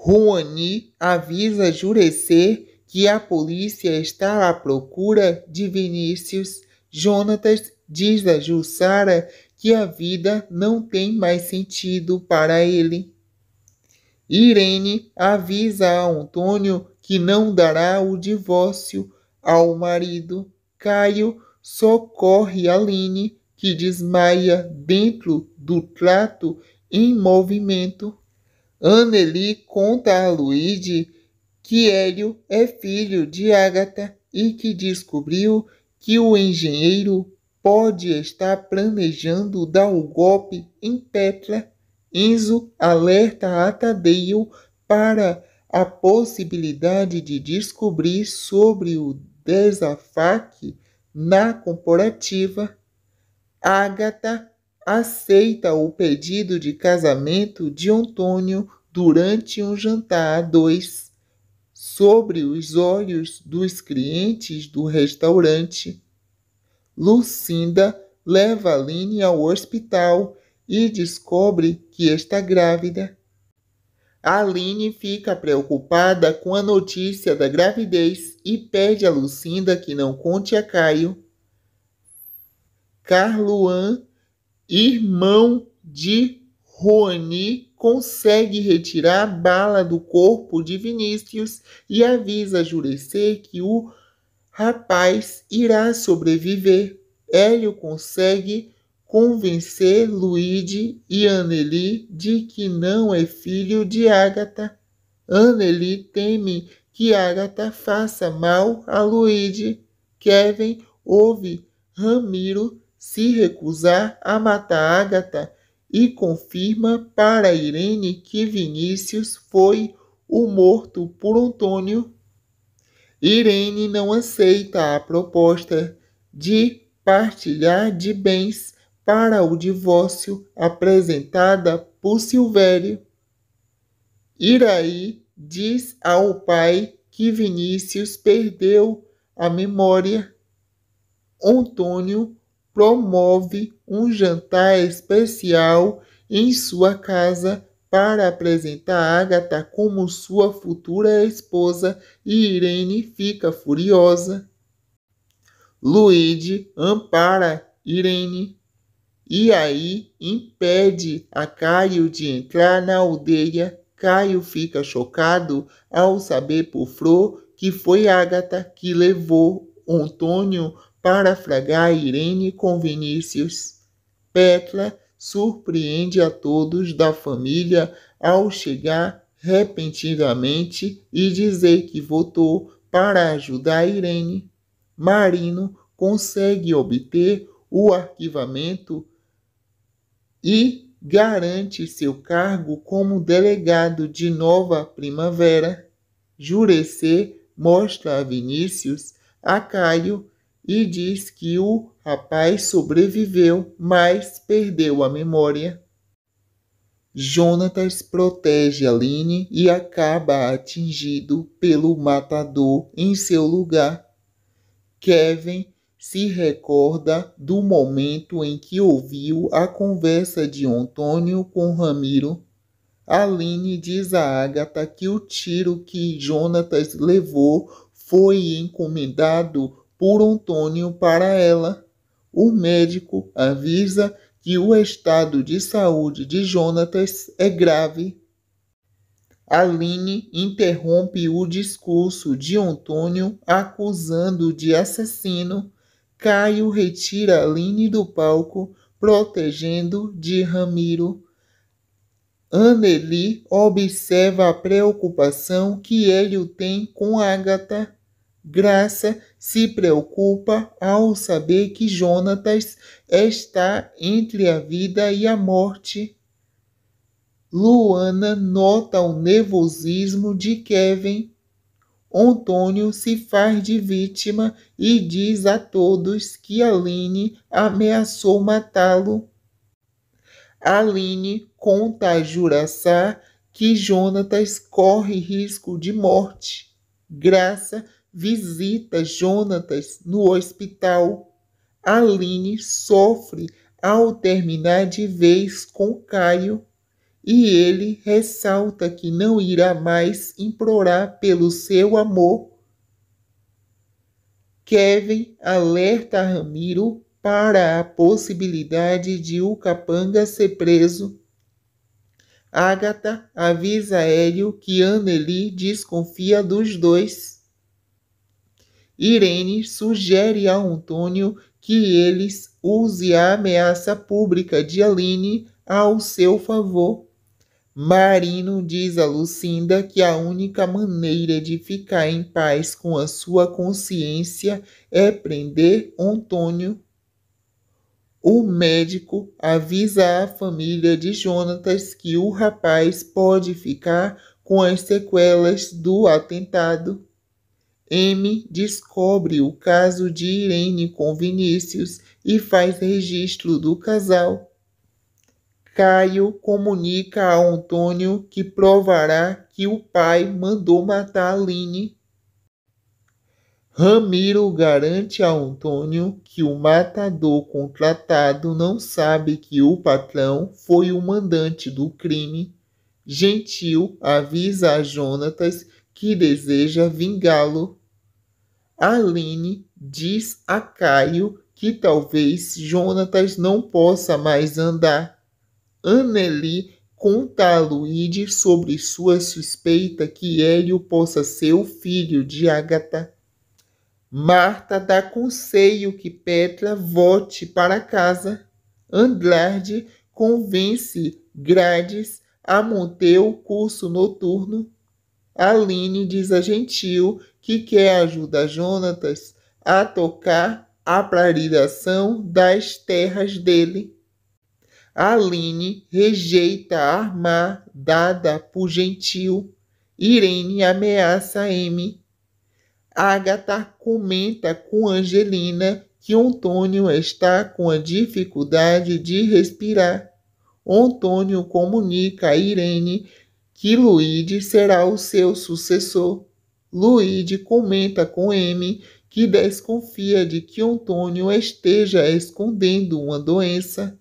Rouani avisa Jurecê que a polícia está à procura de Vinícius. Jonatas diz a Jussara que a vida não tem mais sentido para ele. Irene avisa a Antônio que não dará o divórcio ao marido. Caio socorre Aline, que desmaia dentro do trato em movimento. Anneli conta a Luíde que Hélio é filho de Ágata e que descobriu que o engenheiro pode estar planejando dar o golpe em Petra. Enzo alerta a Tadeu para a possibilidade de descobrir sobre o desafaque na corporativa. Ágata aceita o pedido de casamento de Antônio durante um jantar a dois, sobre os olhos dos clientes do restaurante. Lucinda leva Aline ao hospital e descobre que está grávida. Aline fica preocupada com a notícia da gravidez e pede a Lucinda que não conte a Caio. Carluan, irmão de Rouani, consegue retirar a bala do corpo de Vinícius e avisa Jurecê que o rapaz irá sobreviver. Hélio consegue convencer Luíde e Anneli de que não é filho de Ágata. Anneli teme que Ágata faça mal a Luíde. Kevin ouve Ramiro se recusar a matar Ágata e confirma para Irene que Vinícius foi o morto por Antônio. Irene não aceita a proposta de partilhar de bens para o divórcio apresentada por Silvério. Iraí diz ao pai que Vinícius perdeu a memória. Antônio promove um jantar especial em sua casa para apresentar Ágata como sua futura esposa e Irene fica furiosa. Luíde ampara Irene e aí impede a Caio de entrar na aldeia. Caio fica chocado ao saber por Flor que foi Ágata que levou Antônio para fragar Irene com Vinícius. Petra surpreende a todos da família ao chegar repentinamente e dizer que votou para ajudar Irene. Marino consegue obter o arquivamento e garante seu cargo como delegado de Nova Primavera. Jurecê mostra a Vinícius a Caio e diz que o rapaz sobreviveu, mas perdeu a memória. Jonatas protege Aline e acaba atingido pelo matador em seu lugar. Kevin se recorda do momento em que ouviu a conversa de Antônio com Ramiro. Aline diz a Ágata que o tiro que Jonatas levou foi encomendado por Antônio para ela. O médico avisa que o estado de saúde de Jonatas é grave. Aline interrompe o discurso de Antônio acusando de assassino. Caio retira Aline do palco, protegendo de Ramiro. Anneli observa a preocupação que Hélio tem com Ágata. Graça se preocupa ao saber que Jonatas está entre a vida e a morte. Luana nota o nervosismo de Kevin. Antônio se faz de vítima e diz a todos que Aline ameaçou matá-lo. Aline conta a Juraçá que Jonatas corre risco de morte. Graça visita Jonatas no hospital. Aline sofre ao terminar de vez com Caio e ele ressalta que não irá mais implorar pelo seu amor. Kevin alerta Ramiro para a possibilidade de o capanga ser preso. Agatha avisa Hélio que Anneli desconfia dos dois. Irene sugere a Antônio que eles use a ameaça pública de Aline ao seu favor. Marino diz a Lucinda que a única maneira de ficar em paz com a sua consciência é prender Antônio. O médico avisa a família de Jonatas que o rapaz pode ficar com as sequelas do atentado. M descobre o caso de Irene com Vinícius e faz registro do casal. Caio comunica a Antônio que provará que o pai mandou matar Aline. Ramiro garante a Antônio que o matador contratado não sabe que o patrão foi o mandante do crime. Gentil avisa a Jonatas que deseja vingá-lo. Aline diz a Caio que talvez Jonatas não possa mais andar. Anneli conta a Luíde sobre sua suspeita que Hélio possa ser o filho de Agatha. Marta dá conselho que Petra volte para casa. Andrade convence Grades a manter o curso noturno. Aline diz a Gentil que quer ajudar Jonatas a tocar a praridação das terras dele. Aline rejeita a arma dada por Gentil. Irene ameaça M. Agatha comenta com Angelina que Antônio está com a dificuldade de respirar. Antônio comunica a Irene que Luíde será o seu sucessor. Luíde comenta com M que desconfia de que Antônio esteja escondendo uma doença.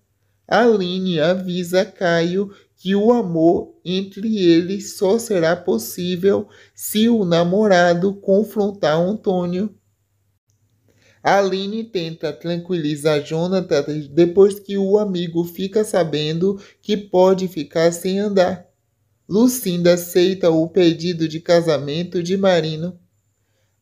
Aline avisa Caio que o amor entre eles só será possível se o namorado confrontar Antônio. Aline tenta tranquilizar Jonathan depois que o amigo fica sabendo que pode ficar sem andar. Lucinda aceita o pedido de casamento de Marino.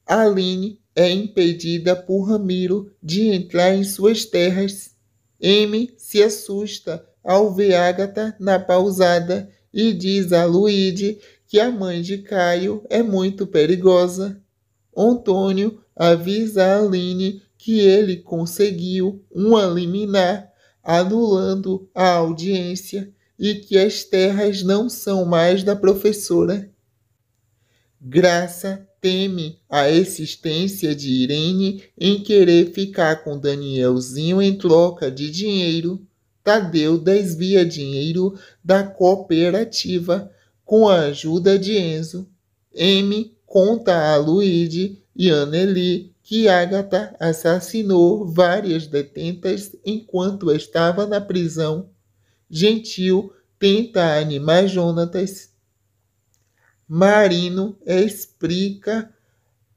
Aline é impedida por Ramiro de entrar em suas terras. M se assusta ao ver Agatha na pousada e diz a Luíde que a mãe de Caio é muito perigosa. Antônio avisa a Aline que ele conseguiu uma liminar, anulando a audiência e que as terras não são mais da professora. Graça teme a existência de Irene em querer ficar com Danielzinho em troca de dinheiro. Tadeu desvia dinheiro da cooperativa com a ajuda de Enzo. M conta a Luíde e Anneli que Agatha assassinou várias detentas enquanto estava na prisão. Gentil tenta animar Jonatas. Marino explica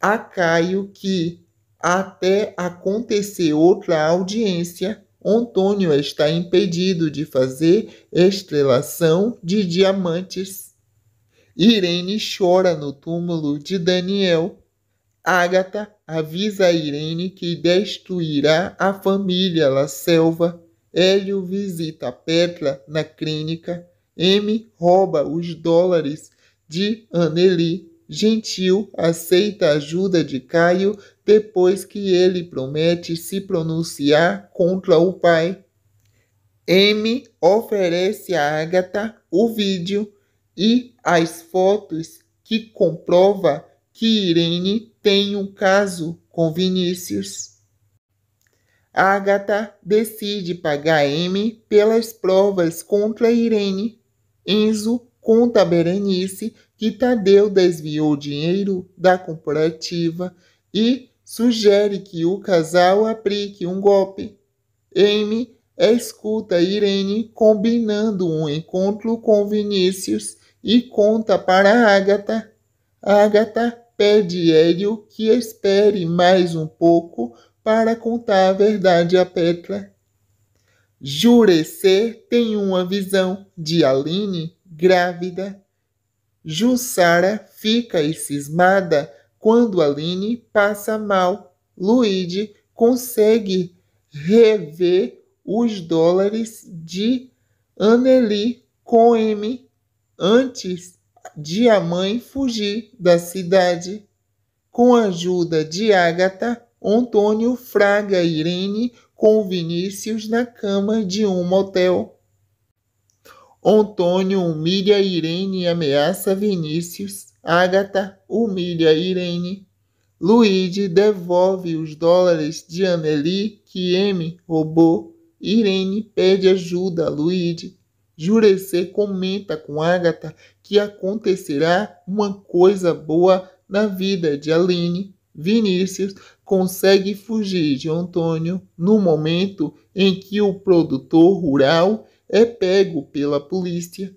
a Caio que, até acontecer outra audiência, Antônio está impedido de fazer estrelação de diamantes. Irene chora no túmulo de Daniel. Agatha avisa a Irene que destruirá a família La Selva. Hélio visita Petra na clínica. M rouba os dólares de Anneli. Gentil aceita a ajuda de Caio depois que ele promete se pronunciar contra o pai. M oferece a Agatha o vídeo e as fotos que comprova que Irene tem um caso com Vinícius. Agatha decide pagar M pelas provas contra Irene. Enzo conta a Berenice que Tadeu desviou dinheiro da cooperativa e sugere que o casal aplique um golpe. M escuta Irene combinando um encontro com Vinícius e conta para Agatha. Agatha pede Hélio que espere mais um pouco para contar a verdade a Petra. Jurecê tem uma visão de Aline grávida. Jussara fica cismada quando Aline passa mal. Luigi consegue rever os dólares de Anneli com M antes de a mãe fugir da cidade. Com a ajuda de Agatha, Antônio fraga Irene com Vinícius na cama de um motel. Antônio humilha Irene e ameaça Vinícius. Agatha humilha Irene. Luigi devolve os dólares de Anneli que M roubou. Irene pede ajuda a Luigi. Jurecê comenta com Agatha que acontecerá uma coisa boa na vida de Aline. Vinícius consegue fugir de Antônio no momento em que o produtor rural é pego pela polícia.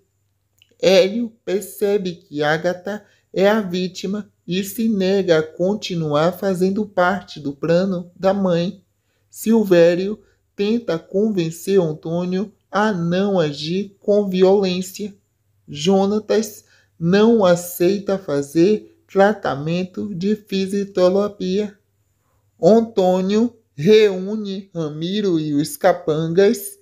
Hélio percebe que Agatha é a vítima e se nega a continuar fazendo parte do plano da mãe. Silvério tenta convencer Antônio a não agir com violência. Jonatas não aceita fazer tratamento de fisioterapia. Antônio reúne Ramiro e os capangas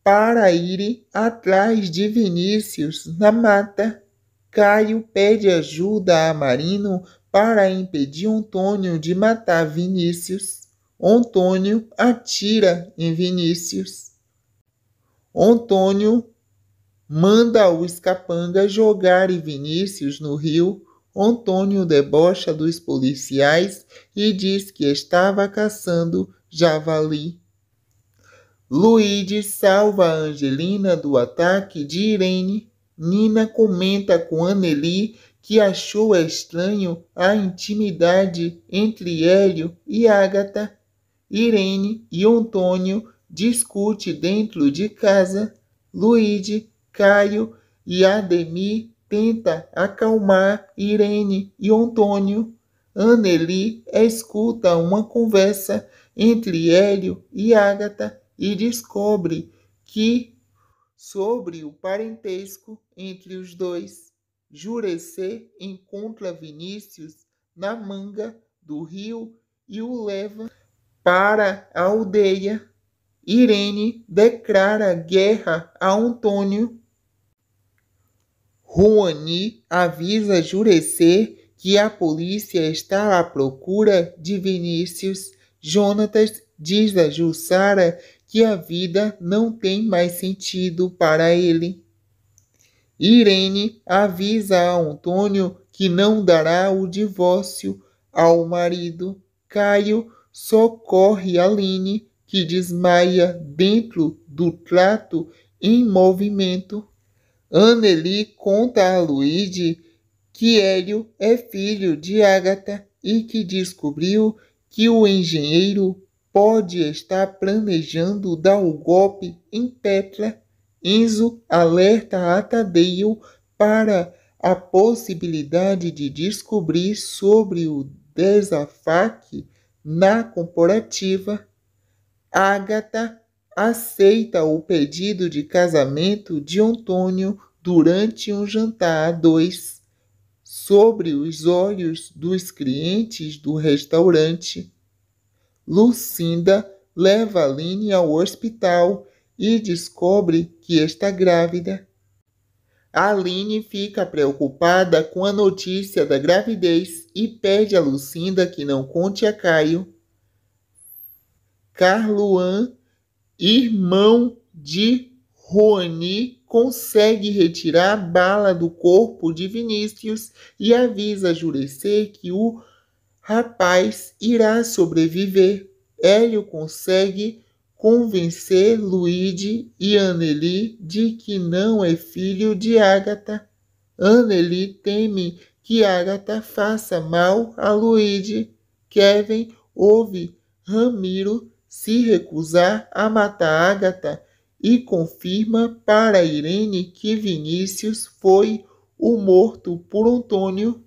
para irem atrás de Vinícius na mata. Caio pede ajuda a Marino para impedir Antônio de matar Vinícius. Antônio atira em Vinícius. Antônio manda os capangas jogarem Vinícius no rio. Antônio debocha dos policiais e diz que estava caçando javali. Luigi salva a Angelina do ataque de Irene. Nina comenta com Anneli que achou estranho a intimidade entre Hélio e Agatha. Irene e Antônio discutem dentro de casa. Luigi, Caio e Ademir tentam acalmar Irene e Antônio. Anneli escuta uma conversa entre Hélio e Agatha e descobre que sobre o parentesco entre os dois. Jurecê encontra Vinícius na manga do rio e o leva para a aldeia. Irene declara guerra a Antônio. Juani avisa Jurecê que a polícia está à procura de Vinícius. Jonatas diz a Jussara que a vida não tem mais sentido para ele. Irene avisa a Antônio que não dará o divórcio ao marido. Caio socorre Aline, que desmaia dentro do trato em movimento. Anneli conta a Luigi que Hélio é filho de Agatha e que descobriu que o engenheiro pode estar planejando dar o golpe em Petra. Enzo alerta a Tadeu para a possibilidade de descobrir sobre o desafaque na corporativa. Agatha aceita o pedido de casamento de Antônio durante um jantar a dois, sobre os olhos dos clientes do restaurante. Lucinda leva Aline ao hospital e descobre que está grávida. Aline fica preocupada com a notícia da gravidez e pede a Lucinda que não conte a Caio. Carluan, irmão de Juani, consegue retirar a bala do corpo de Vinícius e avisa Jurecê que o rapaz irá sobreviver. Hélio consegue convencer Luigi e Anneli de que não é filho de Agatha. Anneli teme que Agatha faça mal a Luigi. Kevin ouve Ramiro se recusar a matar Ágata e confirma para Irene que Vinícius foi o morto por Antônio.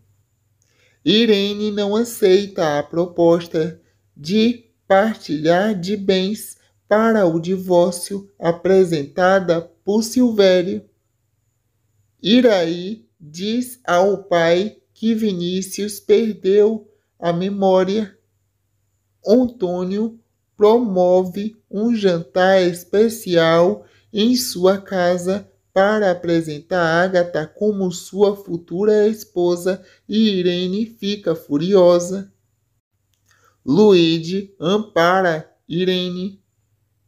Irene não aceita a proposta de partilhar de bens para o divórcio apresentada por Silvério. Iraí diz ao pai que Vinícius perdeu a memória. Antônio promove um jantar especial em sua casa para apresentar Ágata como sua futura esposa e Irene fica furiosa. Luíde ampara Irene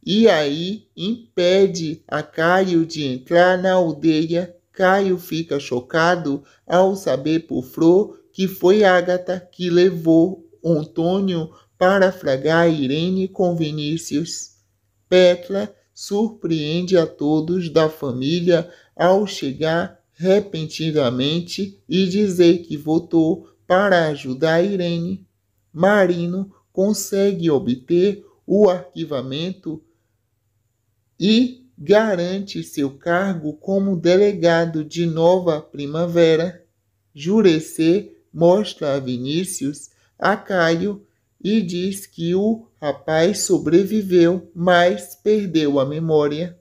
e aí impede a Caio de entrar na aldeia. Caio fica chocado ao saber por Flor que foi Ágata que levou Antônio para flagar Irene com Vinícius. Petra surpreende a todos da família ao chegar repentinamente e dizer que votou para ajudar Irene. Marino consegue obter o arquivamento e garante seu cargo como delegado de Nova Primavera. Jurecê mostra a Vinícius a Caio e diz que o rapaz sobreviveu, mas perdeu a memória.